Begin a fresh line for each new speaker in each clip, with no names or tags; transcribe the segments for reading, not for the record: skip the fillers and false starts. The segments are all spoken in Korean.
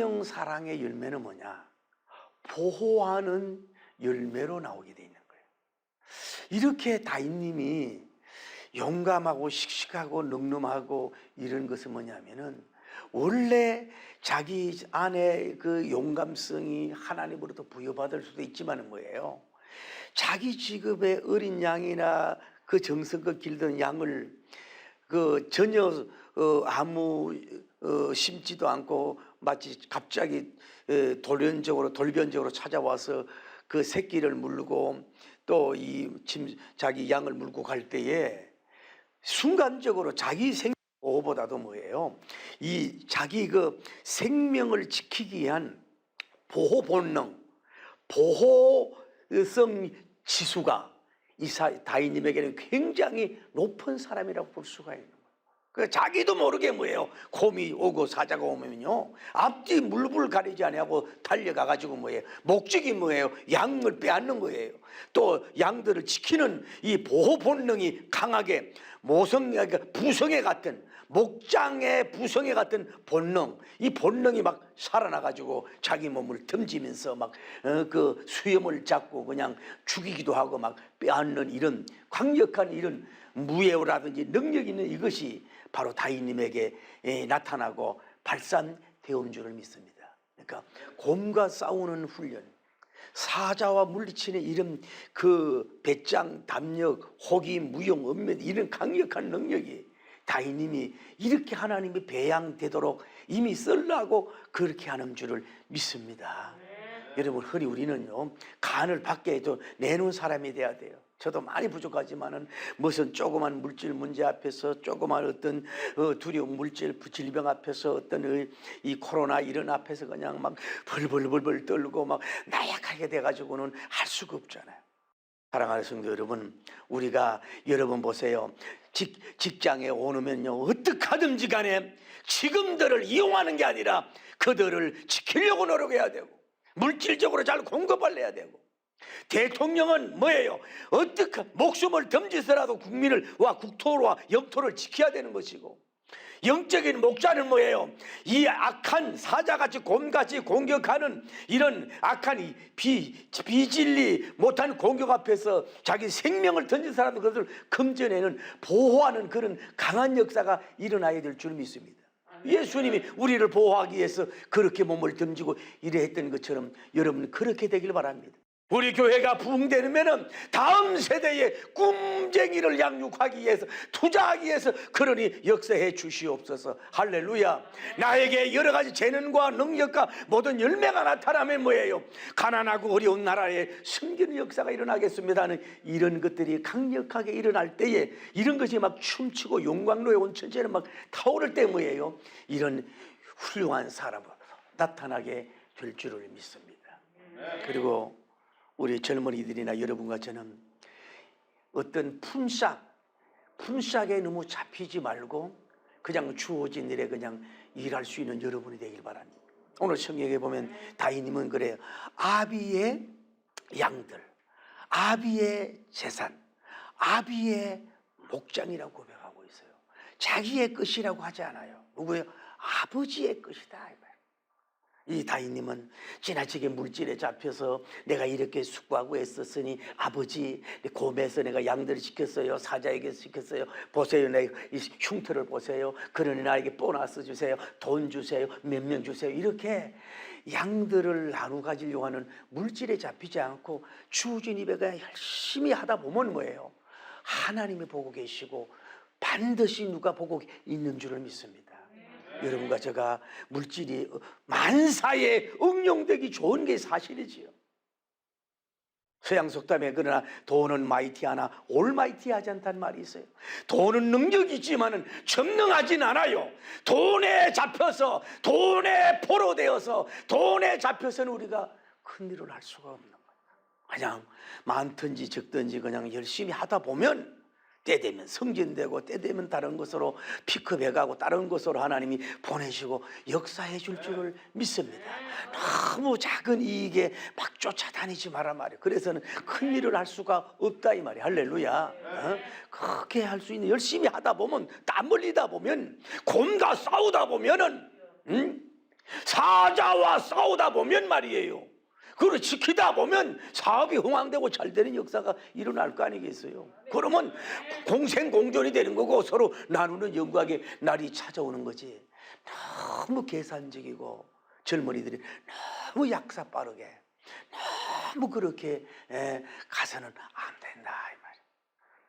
생명 사랑의 열매는 뭐냐? 보호하는 열매로 나오게 돼 있는 거예요. 이렇게 다윗님이 용감하고 씩씩하고 늠름하고 이런 것은 뭐냐면은 원래 자기 안에 그 용감성이 하나님으로부터 부여받을 수도 있지만은 뭐예요? 자기 직업의 어린 양이나 그 정성껏 길던 양을 그 전혀 아무 심지도 않고 마치 갑자기 돌변적으로 찾아와서 그 새끼를 물고 또 자기 양을 물고 갈 때에 순간적으로 자기 생명 보호보다도 뭐예요? 이 자기 그 생명을 지키기 위한 보호 본능, 보호성 지수가 이 다윗님에게는 굉장히 높은 사람이라고 볼 수가 있는 거예요. 그 자기도 모르게 뭐예요? 곰이 오고 사자가 오면요, 앞뒤 물불 가리지 아니하고 달려가 가지고 뭐예요? 목적이 뭐예요? 양을 빼앗는 거예요. 또 양들을 지키는 이 보호 본능이 강하게 부성애 같은, 목장의 부성애 같은 본능, 이 본능이 막 살아나 가지고 자기 몸을 던지면서 막 그 수염을 잡고 그냥 죽이기도 하고 막 빼앗는 이런 강력한 이런 무예라든지 능력 있는 이것이 바로 다윗님에게 나타나고 발산되온 줄을 믿습니다. 그러니까 곰과 싸우는 훈련, 사자와 물리치는 이런 그 배짱, 담력, 호기, 무용, 은면 이런 강력한 능력이 다윗님이 이렇게 하나님이 배양되도록 이미 썰라고 그렇게 하는 줄을 믿습니다. 여러분, 흔히 우리는요, 간을 밖에 또 내놓은 사람이 돼야 돼요. 저도 많이 부족하지만은 무슨 조그만 물질 문제 앞에서, 조그만 어떤 두려운 물질 질병 앞에서, 어떤 이 코로나 이런 앞에서 그냥 막 벌벌벌벌 떨고 막 나약하게 돼가지고는 할 수가 없잖아요. 사랑하는 성도 여러분, 우리가 여러분 보세요. 직장에 오면요, 어떻게 하든지 간에 직원들을 이용하는 게 아니라 그들을 지키려고 노력해야 되고, 물질적으로 잘 공급을 해야 되고, 대통령은 뭐예요? 어떻게 목숨을 던지서라도 국민과 국토와 영토를 지켜야 되는 것이고, 영적인 목자는 뭐예요? 이 악한 사자같이 곰같이 공격하는 이런 악한 비진리 못한 공격 앞에서 자기 생명을 던지서라도 그것을 금전에는 보호하는 그런 강한 역사가 일어나야 될 줄 믿습니다. 예수님이 우리를 보호하기 위해서 그렇게 몸을 던지고 이래 했던 것처럼 여러분 그렇게 되길 바랍니다. 우리 교회가 부흥되면은 다음 세대의 꿈쟁이를 양육하기 위해서, 투자하기 위해서 그러니 역사해 주시옵소서. 할렐루야. 나에게 여러 가지 재능과 능력과 모든 열매가 나타나면 뭐예요? 가난하고 어려운 나라에 섬기는 역사가 일어나겠습니다 하는 이런 것들이 강력하게 일어날 때에, 이런 것이 막 춤추고 용광로에 온 천체는 막 타오를 때 뭐예요? 이런 훌륭한 사람으로 나타나게 될 줄을 믿습니다. 그리고 우리 젊은이들이나 여러분과 저는 어떤 품삯에 너무 잡히지 말고 그냥 주어진 일에 그냥 일할 수 있는 여러분이 되길 바랍니다. 오늘 성경에 보면 다윗님은 그래요. 아비의 양들, 아비의 재산, 아비의 목장이라고 고백하고 있어요. 자기의 것이라고 하지 않아요. 누구예요? 아버지의 것이다. 이 다윗님은 지나치게 물질에 잡혀서 내가 이렇게 숙고하고 애썼으니 아버지, 곰에서 내가 양들을 지켰어요, 사자에게 지켰어요, 보세요, 내 흉터를 보세요, 그러니 나에게 보너스 주세요, 돈 주세요, 몇 명 주세요, 이렇게 양들을 나누어 가지려고 하는 물질에 잡히지 않고 주어진 입에 그냥 열심히 하다 보면 뭐예요? 하나님이 보고 계시고 반드시 누가 보고 있는 줄을 믿습니다. 여러분과 제가 물질이 만사에 응용되기 좋은 게 사실이지요. 서양 속담에 그러나 돈은 마이티하나 올마이티하지 않다는 말이 있어요. 돈은 능력이 있지만은 전능하진 않아요. 돈에 잡혀서, 돈에 포로되어서, 돈에 잡혀서는 우리가 큰 일을 할 수가 없는 거예요. 그냥 많든지 적든지 그냥 열심히 하다 보면 때 되면 승진되고 때 되면 다른 것으로 픽업해가고 다른 것으로 하나님이 보내시고 역사해 줄 줄을 믿습니다. 너무 작은 이익에 막 쫓아다니지 마라 말이에요. 그래서는 큰 일을 할 수가 없다 이 말이에요. 할렐루야. 그렇게 할 수 있는, 열심히 하다 보면, 땀 흘리다 보면, 곰과 싸우다 보면은 사자와 싸우다 보면 말이에요, 그걸 지키다 보면 사업이 흥황되고 잘 되는 역사가 일어날 거 아니겠어요? 그러면 공생공존이 되는 거고 서로 나누는 영광의 날이 찾아오는 거지. 너무 계산적이고 젊은이들이 너무 약사 빠르게 너무 그렇게 가서는 안 된다 이 말이에요.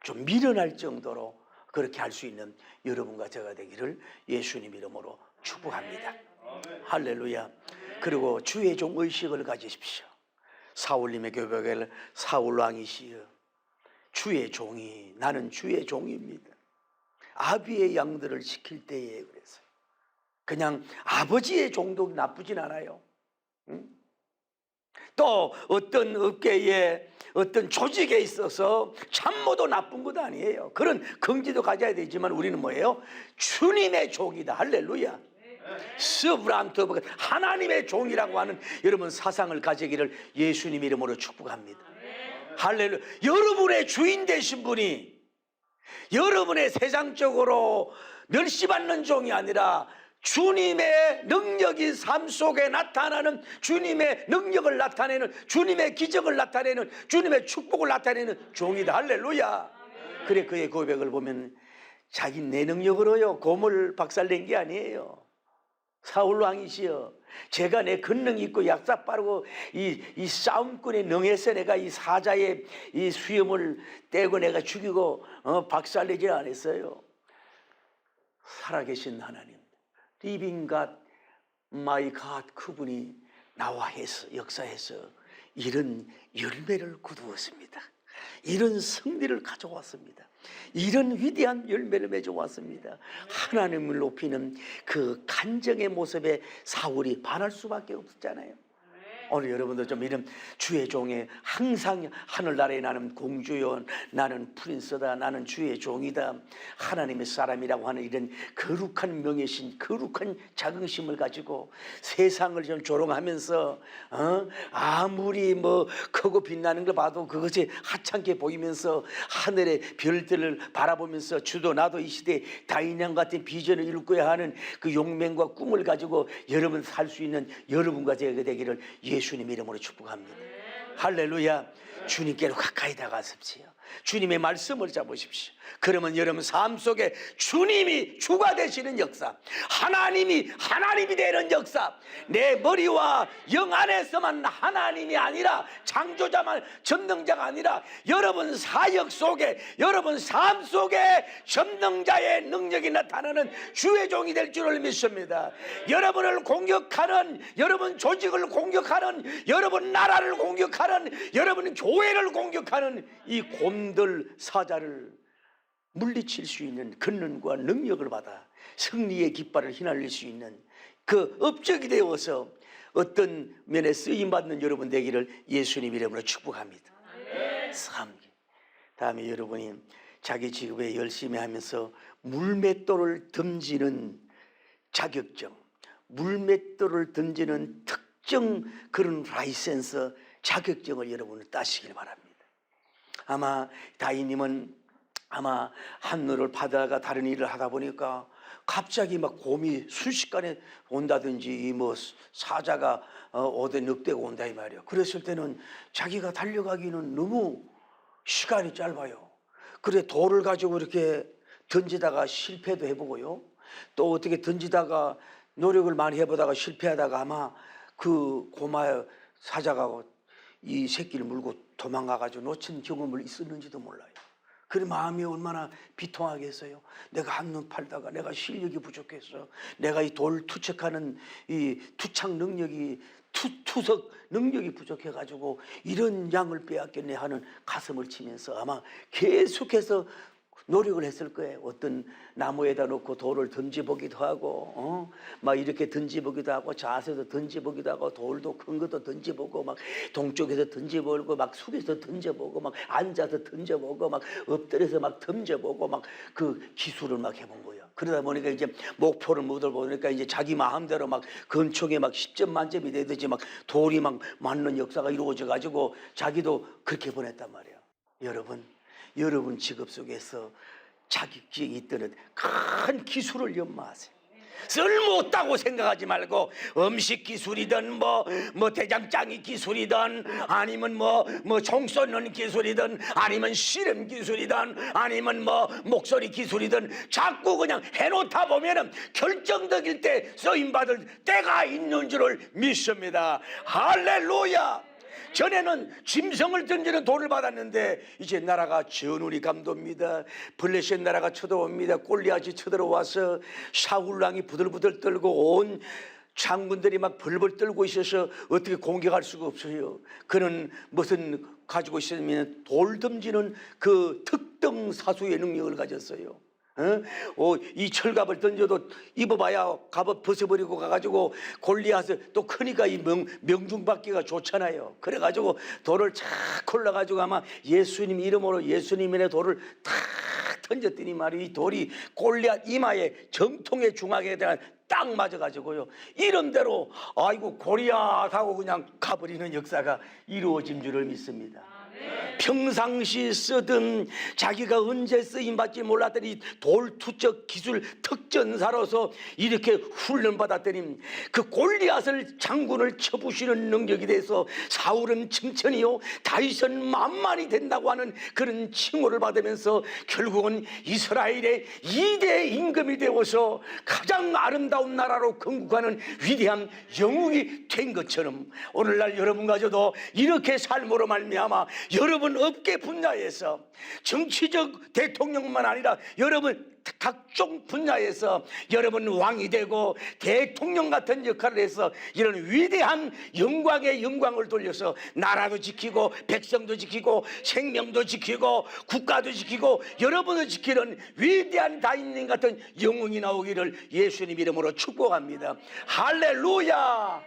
좀 미련할 정도로 그렇게 할 수 있는 여러분과 제가 되기를 예수님 이름으로 축복합니다. 할렐루야. 그리고 주의 종 의식을 가지십시오. 사울님의 교백을 사울왕이시여, 주의 종이, 나는 주의 종입니다. 아비의 양들을 지킬 때에 그래서 그냥 아버지의 종도 나쁘진 않아요. 또 어떤 업계에 어떤 조직에 있어서 참모도 나쁜 것도 아니에요. 그런 긍지도 가져야 되지만 우리는 뭐예요? 주님의 종이다. 할렐루야. 스브란트 하나님의 종이라고 하는 여러분 사상을 가지기를 예수님 이름으로 축복합니다. 할렐루야. 여러분의 주인 되신 분이 여러분의 세상적으로 멸시받는 종이 아니라 주님의 능력이 삶 속에 나타나는, 주님의 능력을 나타내는, 주님의 기적을 나타내는, 주님의 축복을 나타내는 종이다. 할렐루야. 그래, 그의 고백을 보면 자기 내 능력으로요 고물 박살낸 게 아니에요. 사울 왕이시여, 제가 내 권능 있고 약사 빠르고 이 싸움꾼에 능해서 내가 이 사자의 이 수염을 떼고 내가 죽이고 박살내지 않았어요. 살아계신 하나님, 리빙 갓, 마이 갓, 그분이 나와 해서 역사해서 이런 열매를 거두었습니다. 이런 승리를 가져왔습니다. 이런 위대한 열매를 맺어왔습니다. 하나님을 높이는 그 간정의 모습에 사울이 반할 수밖에 없었잖아요. 오늘 여러분들 좀 이런 주의 종에 항상 하늘나라에 나는 공주요, 나는 프린스다, 나는 주의 종이다, 하나님의 사람이라고 하는 이런 거룩한 명예신, 거룩한 자긍심을 가지고 세상을 좀 조롱하면서 아무리 뭐 크고 빛나는 걸 봐도 그것이 하찮게 보이면서 하늘의 별들을 바라보면서 주도 나도 이 시대에 다인양 같은 비전을 이루고야 하는 그 용맹과 꿈을 가지고 여러분 살 수 있는 여러분과 제가 되기를 예수님 이름으로 축복합니다. 할렐루야. 주님께로 가까이 다가섭시오. 주님의 말씀을 잡으십시오. 그러면 여러분 삶 속에 주님이 주가 되시는 역사, 하나님이 되는 역사, 내 머리와 영 안에서만 하나님이 아니라 창조자만, 전능자가 아니라 여러분 사역 속에, 여러분 삶 속에 전능자의 능력이 나타나는 주의 종이 될 줄을 믿습니다. 여러분을 공격하는, 여러분 조직을 공격하는, 여러분 나라를 공격하는, 여러분 교회를 공격하는 이 곰들 사자를 물리칠 수 있는 권능과 능력을 받아 승리의 깃발을 휘날릴 수 있는 그 업적이 되어서 어떤 면에 쓰임받는 여러분 되기를 예수님 이름으로 축복합니다. 다음에 여러분이 자기 직업에 열심히 하면서 물맷돌을 던지는 자격증, 물맷돌을 던지는 특정 그런 라이센스 자격증을 여러분은 따시길 바랍니다. 아마 다희님은 아마 한누를 파다가 다른 일을 하다 보니까 갑자기 막 곰이 순식간에 온다든지 뭐 사자가 어디 늑대가 온다 이 말이에요. 그랬을 때는 자기가 달려가기는 너무 시간이 짧아요. 그래 돌을 가지고 이렇게 던지다가 실패도 해보고요, 또 어떻게 던지다가 노력을 많이 해보다가 실패하다가 아마 그 고마 사자가 이 새끼를 물고 도망가가지고 놓친 경험을 있었는지도 몰라요. 그 마음이 얼마나 비통하겠어요. 내가 한눈 팔다가 내가 실력이 부족했어, 내가 이 돌 투척하는 이 투착 능력이 투석 능력이 부족해가지고 이런 양을 빼앗겼네 하는 가슴을 치면서 아마 계속해서 노력을 했을 거예요. 어떤 나무에다 놓고 돌을 던져보기도 하고 막 이렇게 던져보기도 하고 자세도 던져보기도 하고 돌도 큰 것도 던져보고 막 동쪽에서 던져보고 막 숙에서 던져보고 막 앉아서 던져보고 막 엎드려서 막 던져보고 막 그 기술을 막 해본 거예요. 그러다 보니까 이제 목표를 못 얻어보니까 이제 자기 마음대로 막 건총에 막 10점 만점이 되듯이 막 돌이 막 맞는 역사가 이루어져 가지고 자기도 그렇게 보냈단 말이에요. 여러분 직업 속에서 자격증이 있다는 큰 기술을 연마하세요. 쓸모없다고 생각하지 말고 음식 기술이든 뭐 대장장이 기술이든 아니면 뭐 총 쏘는 기술이든 아니면 씨름 기술이든 아니면 뭐 목소리 기술이든 자꾸 그냥 해놓다 보면은 결정적일 때 쓰임받을 때가 있는 줄을 믿습니다. 할렐루야. 전에는 짐승을 던지는 돌을 받았는데 이제 나라가 전운이 감돕니다. 블레셋 나라가 쳐들어옵니다. 골리앗이 쳐들어와서 사울 왕이 부들부들 떨고 온 장군들이 막 벌벌 떨고 있어서 어떻게 공격할 수가 없어요. 그는 무슨 가지고 있으면 돌 던지는 그 특등 사수의 능력을 가졌어요. 이 철갑을 던져도 입어봐야 갑옷 벗어버리고 가가지고 골리앗을 또 크니까 이 명중받기가 좋잖아요. 그래가지고 돌을 착 올라가지고 아마 예수님 이름으로 예수님의 돌을 탁 던졌더니 말이 이 돌이 골리앗 이마에 정통의 중앙에 대한 딱 맞아가지고요. 이런대로 아이고 골리앗 하고 그냥 가버리는 역사가 이루어진 줄을 믿습니다. 평상시 쓰던 자기가 언제 쓰임받지 몰랐더니 돌투적 기술 특전사로서 이렇게 훈련받았더니 그 골리앗을 장군을 쳐부시는 능력이 돼서 사울은 칭찬이요 다윗은 만만이 된다고 하는 그런 칭호를 받으면서 결국은 이스라엘의 2대 임금이 되어서 가장 아름다운 나라로 건국하는 위대한 영웅이 된 것처럼 오늘날 여러분가저도 이렇게 삶으로 말미암아 여러분 업계 분야에서 정치적 대통령만 아니라 여러분 각종 분야에서 여러분 왕이 되고 대통령 같은 역할을 해서 이런 위대한 영광의 영광을 돌려서 나라도 지키고 백성도 지키고 생명도 지키고 국가도 지키고 여러분을 지키는 위대한 다윗님 같은 영웅이 나오기를 예수님 이름으로 축복합니다. 할렐루야.